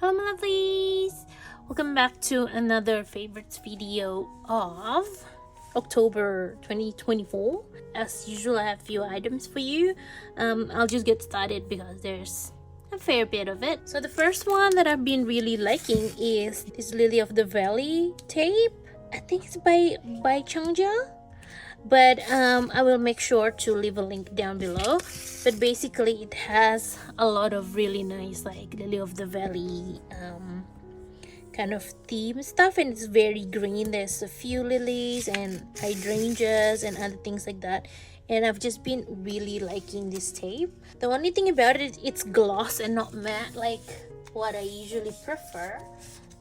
Hello my lovelies! Welcome back to another favorites video of October 2024. As usual, I have a few items for you. I'll just get started because there's a fair bit of it. So the first one that I've been really liking is this Lily of the Valley tape. I think it's by Changja. But I will make sure to leave a link down below. But basically it has a lot of really nice like Lily of the Valley kind of theme stuff, and it's very green. There's a few lilies and hydrangeas and other things like that, and I've just been really liking this tape. The only thing about it, it's gloss and not matte like what I usually prefer,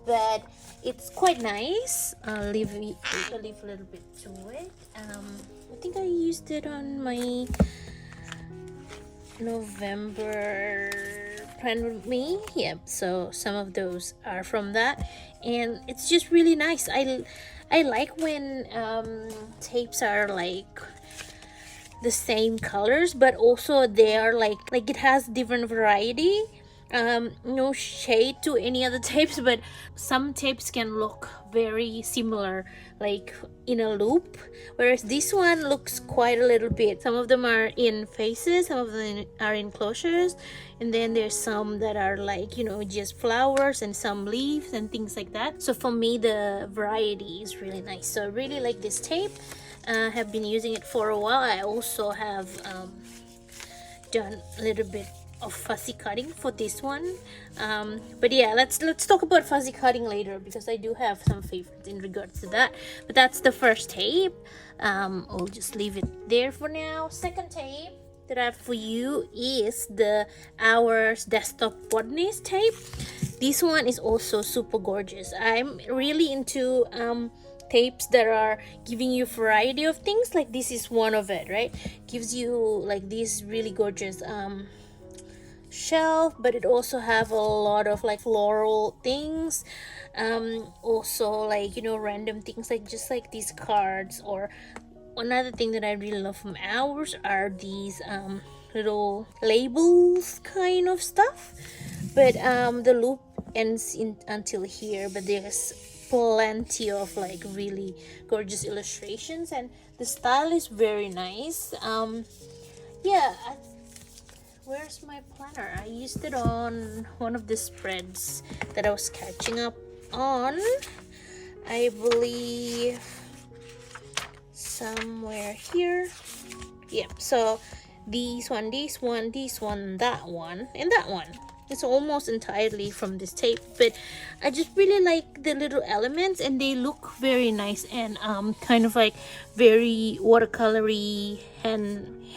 but it's quite nice. I'll leave a little bit to it. I think I used it on my November plan with me. Yep, so some of those are from that, and it's just really nice. I like when tapes are like the same colors, but also they are like it has different variety. No shade to any other tapes, but some tapes can look very similar like in a loop, whereas this one looks quite a little bit. Some of them are in faces, some of them are in closures, and then there's some that are like, you know, just flowers and some leaves and things like that. So for me the variety is really nice, so I really like this tape. I have been using it for a while. I also have done a little bit of fussy cutting for this one, but yeah, let's talk about fussy cutting later because I do have some favorites in regards to that. But that's the first tape. I'll just leave it there for now. Second tape that I have for you is the Hours Desktop Botanist tape. This one is also super gorgeous. I'm really into tapes that are giving you variety of things. Like this is one of it, right? Gives you like these really gorgeous shelf, but it also have a lot of like floral things, also like, you know, random things like just like these cards. Or another thing that I really love from Hours are these little labels kind of stuff, but the loop ends in until here, but there's plenty of like really gorgeous illustrations and the style is very nice. Yeah, where's my planner? I used it on one of the spreads that I was catching up on. I believe somewhere here. Yep, so this one, that one, and that one. It's almost entirely from this tape, but I just really like the little elements and they look very nice and kind of like very watercolory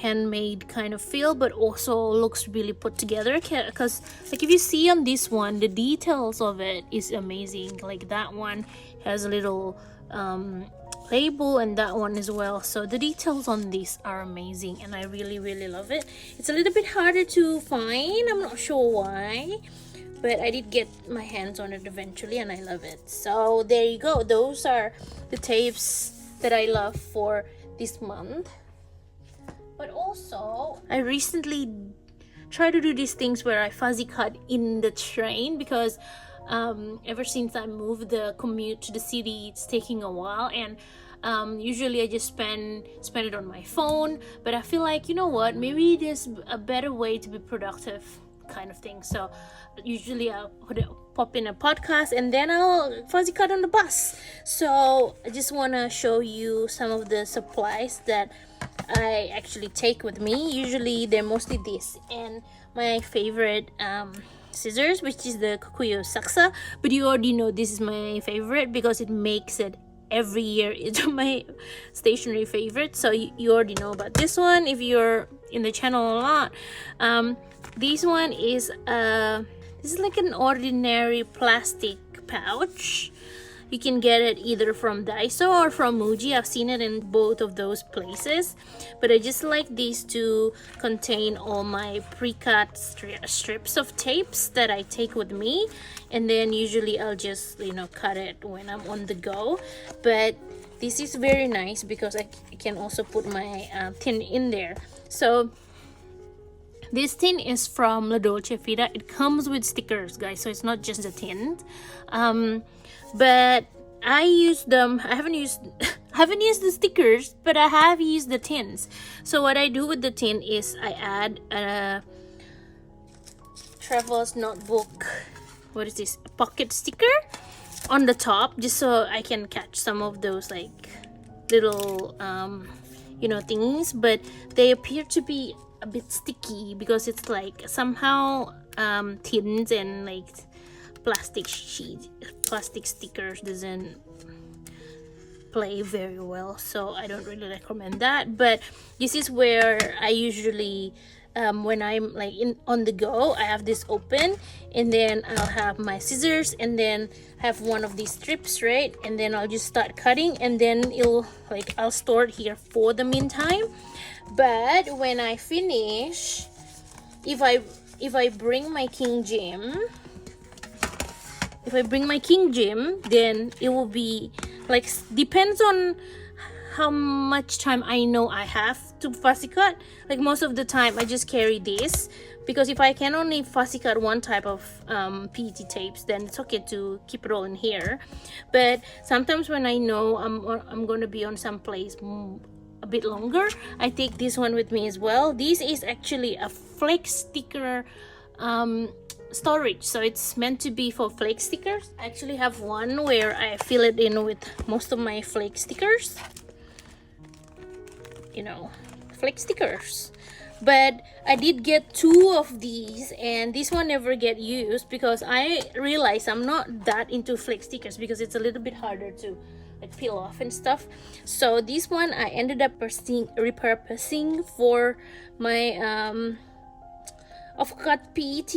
handmade kind of feel, but also looks really put together because like if you see on this one, the details of it is amazing. Like that one has a little label and that one as well, so the details on this are amazing and I really love it. It's a little bit harder to find, I'm not sure why, but I did get my hands on it eventually and I love it. So there you go, those are the tapes that I love for this month. But also I recently tried to do these things where I fuzzy cut in the train because ever since I moved, the commute to the city, it's taking a while, and usually I just spend it on my phone, but I feel like, you know what, maybe there's a better way to be productive kind of thing. So usually I'll pop in a podcast and then I'll fuzzy cut on the bus. So I just want to show you some of the supplies that I actually take with me. Usually they're mostly this and my favorite scissors, which is the Kukuyo Saksa, but you already know this is my favorite because it makes it every year into my stationery favorite, so you already know about this one if you're in the channel a lot. This one is this is like an ordinary plastic pouch. You can get it either from Daiso or from Muji. I've seen it in both of those places, but I just like these to contain all my pre-cut strips of tapes that I take with me, and then usually I'll just, you know, cut it when I'm on the go. But this is very nice because I can also put my tin in there. So This tin is from La Dolce Vita. It comes with stickers, guys, so it's not just the tin. But I use them. I haven't used haven't used the stickers, but I have used the tins. So what I do with the tin is I add a Travel's notebook. What is this? A pocket sticker on the top, just so I can catch some of those like little things. But they appear to be a bit sticky because it's like somehow tins and like plastic stickers doesn't play very well, so I don't really recommend that. But this is where I usually when I'm like on the go, I have this open, and then I'll have my scissors, and then have one of these strips, right? And then I'll just start cutting, and then I'll store it here for the meantime. But when I finish, if I bring my King Jim, then it will be like, depends on how much time I know I have to fussy cut. Like most of the time I just carry this, because if I can only fussy cut one type of PET tapes, then it's okay to keep it all in here. But sometimes when I know I'm going to be on some place a bit longer, I take this one with me as well. This is actually a flake sticker storage, so it's meant to be for flake stickers. I actually have one where I fill it in with most of my flake stickers, flake stickers. But I did get 2 of these, and this one never get used because I realized I'm not that into flake stickers because it's a little bit harder to like peel off and stuff. So this one I ended up repurposing for my off-cut PET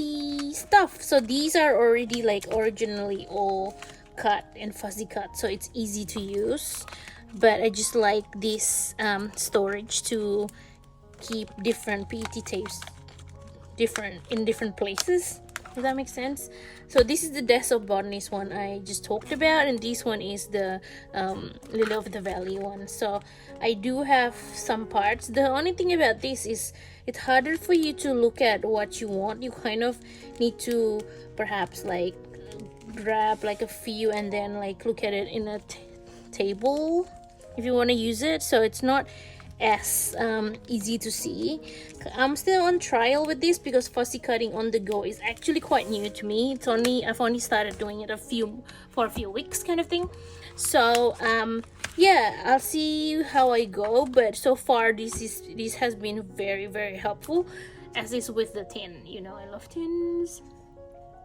stuff. So these are already like originally all cut and fussy cut, so it's easy to use. But I just like this storage to keep different PET tapes in different places. Does that make sense? So this is the Death of Botanist one I just talked about, and this one is the Lily of the Valley one. So I do have some parts. The only thing about this is it's harder for you to look at what you want. You kind of need to perhaps like grab like a few and then like look at it in a table if you want to use it, so it's not as easy to see. I'm still on trial with this because fussy cutting on the go is actually quite new to me. I've only started doing it for a few weeks kind of thing. So yeah, I'll see how I go, but so far this has been very, very helpful, as is with the tin. I love tins,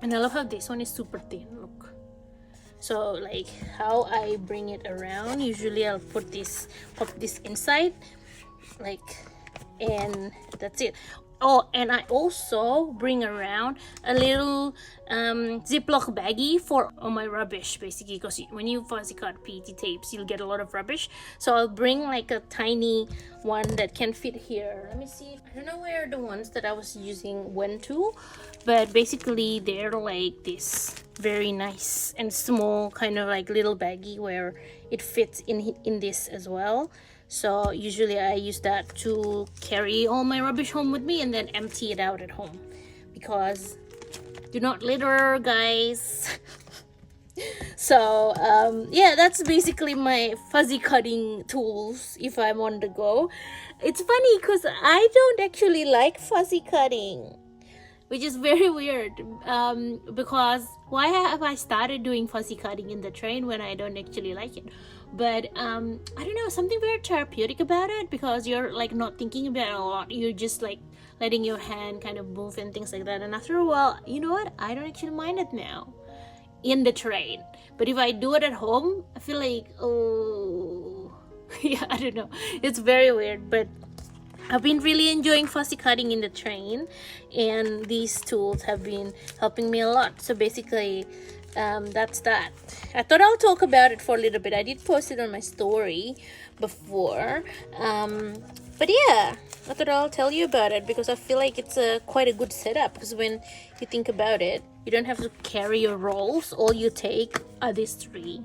and I love how this one is super thin. Look. So like how I bring it around, usually I'll pop this inside, and that's it. Oh, and I also bring around a little Ziploc baggie for all my rubbish, basically, because when you fussy cut PET tapes, you'll get a lot of rubbish. So I'll bring like a tiny one that can fit here. Let me see. I don't know where the ones that I was using went to, but basically they're like this very nice and small kind of like little baggie where it fits in this as well. So usually I use that to carry all my rubbish home with me and then empty it out at home, because do not litter, guys. So yeah, that's basically my fuzzy cutting tools if I'm on the go. It's funny because I don't actually like fuzzy cutting, which is very weird, because why have I started doing fuzzy cutting in the train when I don't actually like it? But I don't know, something very therapeutic about it, because you're like not thinking about it a lot. You're just like letting your hand kind of move and things like that, and after a while, you know what, I don't actually mind it now in the train. But if I do it at home, I feel like, oh yeah, I don't know, it's very weird. But I've been really enjoying fussy cutting in the train, and these tools have been helping me a lot. So basically that's that. I thought I'll talk about it for a little bit. I did post it on my story before, but yeah, I thought I'll tell you about it because I feel like it's quite a good setup, because when you think about it, you don't have to carry your rolls. All you take are these 3,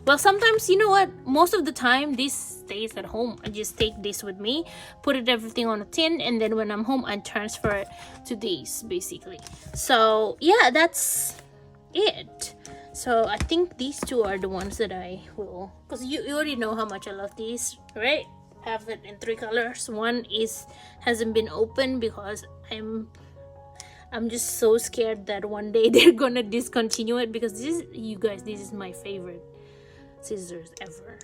Well, sometimes, you know what, most of the time this stays at home. I just take this with me, put it everything on a tin, and then when I'm home I transfer it to these basically. So yeah, that's it. So I think these two are the ones that I will, because you already know how much I love these, right? Have it in 3 colors. One hasn't been opened because I'm just so scared that one day they're gonna discontinue it, because this is my favorite scissors ever,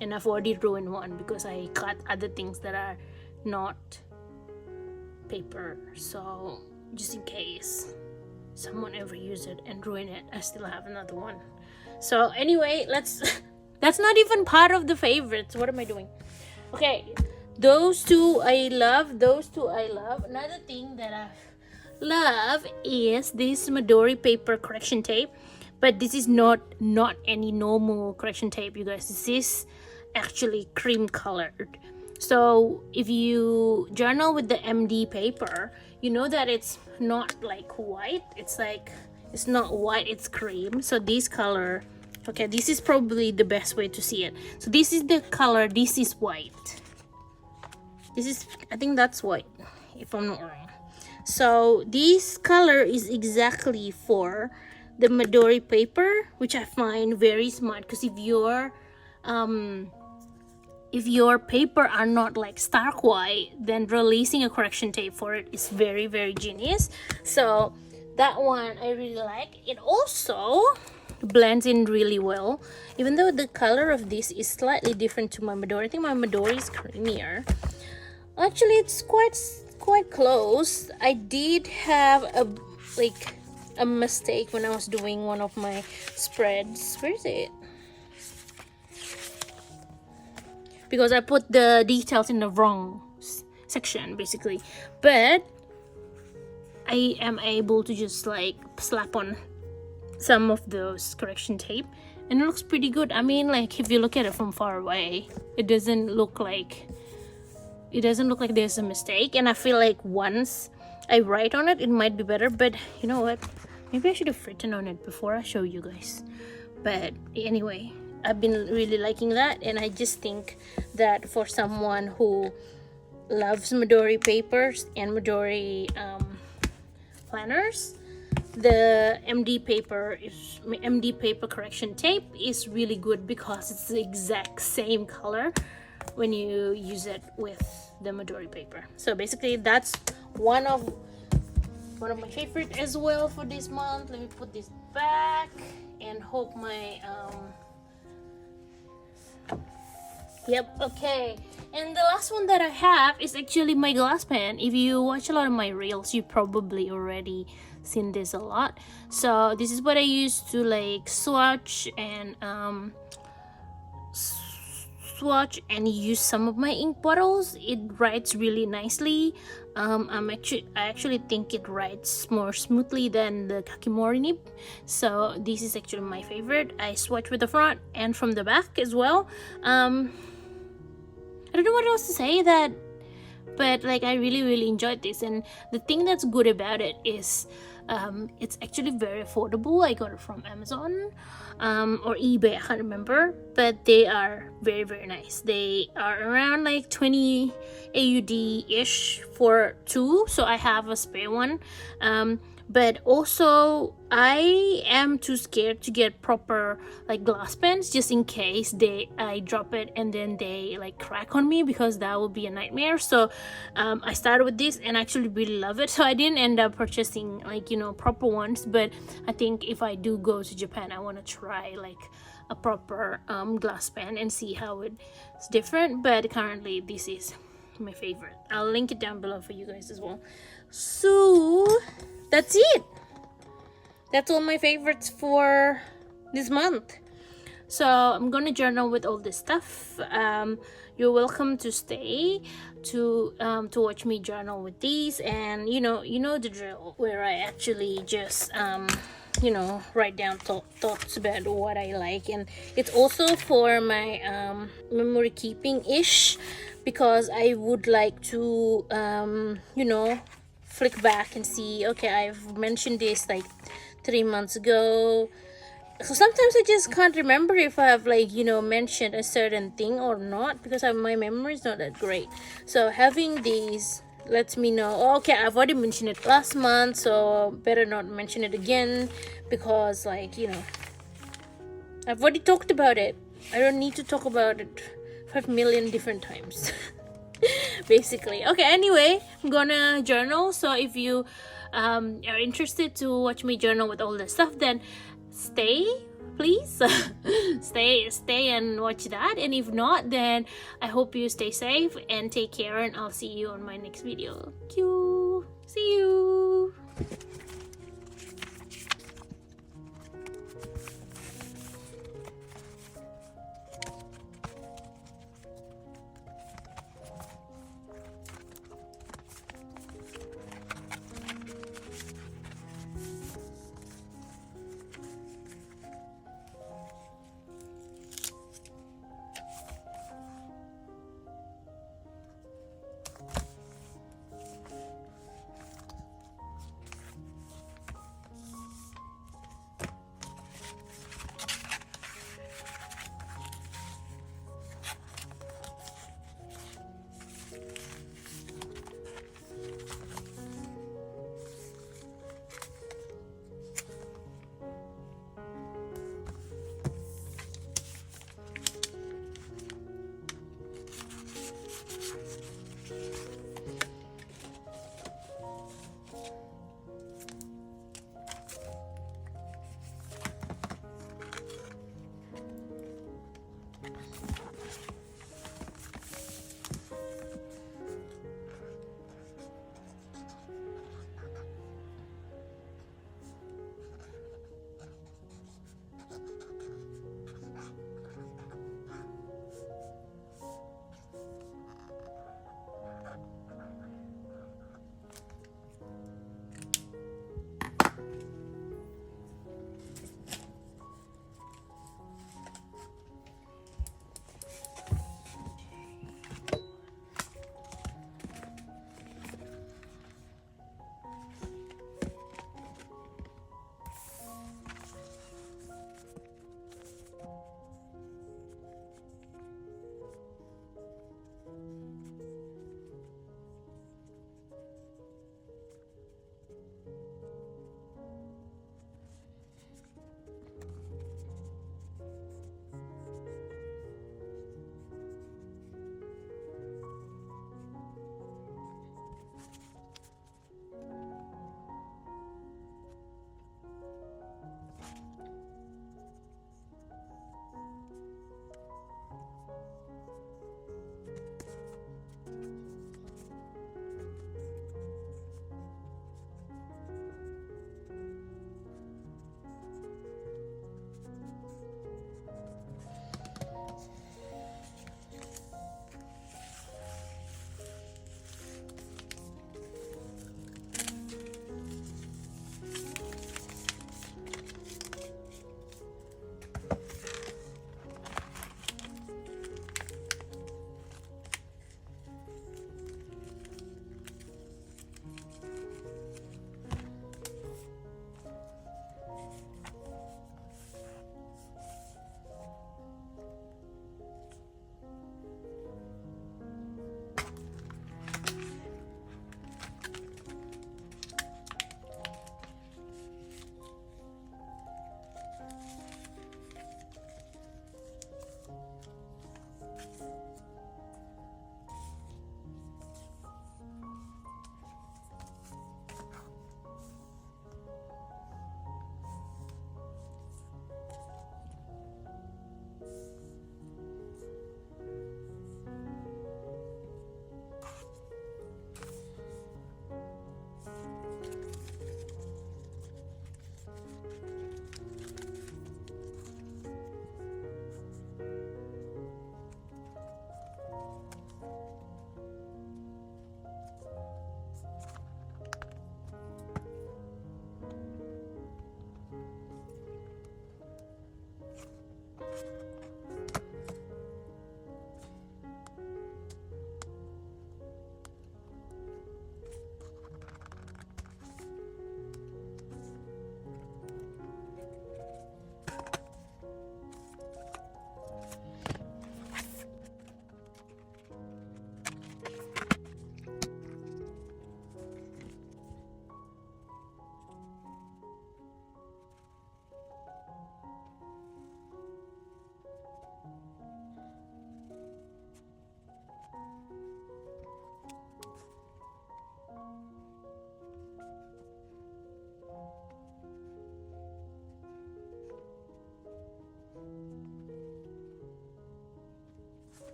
and I've already ruined one because I cut other things that are not paper. So just in case someone ever use it and ruin it, I still have another one. So anyway, that's not even part of the favorites. What am I doing? Okay, those two I love. Another thing that I love is this Midori paper correction tape, but this is not any normal correction tape, you guys. This is actually cream colored. So if you journal with the MD paper, you know that it's not like white. It's not white, it's cream. So this color, okay, this is probably the best way to see it. So this is the color, this is white. I think that's white, if I'm not wrong. So this color is exactly for the Midori paper, which I find very smart, because if your paper are not like stark white, then releasing a correction tape for it is very, very genius. So that one I really like. It also blends in really well, even though the color of this is slightly different to my Midori. I think my Midori is creamier. Actually, it's quite close. I did have a mistake when I was doing one of my spreads. Where is it? Because I put the details in the wrong section basically, but I am able to just like slap on some of those correction tape, and it looks pretty good. I mean, like, if you look at it from far away, it doesn't look like there's a mistake, and I feel like once I write on it, it might be better. But you know what, maybe I should have written on it before I show you guys. But anyway, I've been really liking that, and I just think that for someone who loves Midori papers and Midori planners, the MD paper correction tape is really good, because it's the exact same color when you use it with the Midori paper. So basically that's one of my favorite as well for this month. Let me put this back and hope my yep, okay. And the last one that I have is actually my glass pen. If you watch a lot of my reels, you probably already seen this a lot. So this is what I use to like swatch and use some of my ink bottles. It writes really nicely. I actually think it writes more smoothly than the Kakimori nib. So this is actually my favorite. I swatch with the front and from the back as well. I don't know what else to say that, but like, I really enjoyed this. And the thing that's good about it is it's actually very affordable. I got it from Amazon or eBay, I can't remember, but they are very nice. They are around like 20 AUD ish for 2, so I have a spare one. But also I am too scared to get proper like glass pens, just in case I drop it and then they like crack on me, because that would be a nightmare. So I started with this and actually really love it. So I didn't end up purchasing like, you know, proper ones, but I think if I do go to Japan, I want to try like a proper glass pen and see how it's different. But currently this is my favorite. I'll link it down below for you guys as well. So that's it. That's all my favorites for this month. So I'm gonna journal with all this stuff. You're welcome to stay to watch me journal with these, and you know the drill, where I actually just write down thoughts about what I like. And it's also for my memory keeping ish, because I would like to flick back and see, okay, I've mentioned this like 3 months ago, So sometimes I just can't remember if I have, like, mentioned a certain thing or not, because my memory is not that great. So having these lets me know, oh, okay, I've already mentioned it last month, so better not mention it again, because, like, I've already talked about it. I don't need to talk about it 5 million different times. Basically. Okay, anyway, I'm gonna journal. So if you are interested to watch me journal with all the stuff, then stay, please. stay and watch that. And if not, then I hope you stay safe and take care, and I'll see you on my next video. Thank you. See you.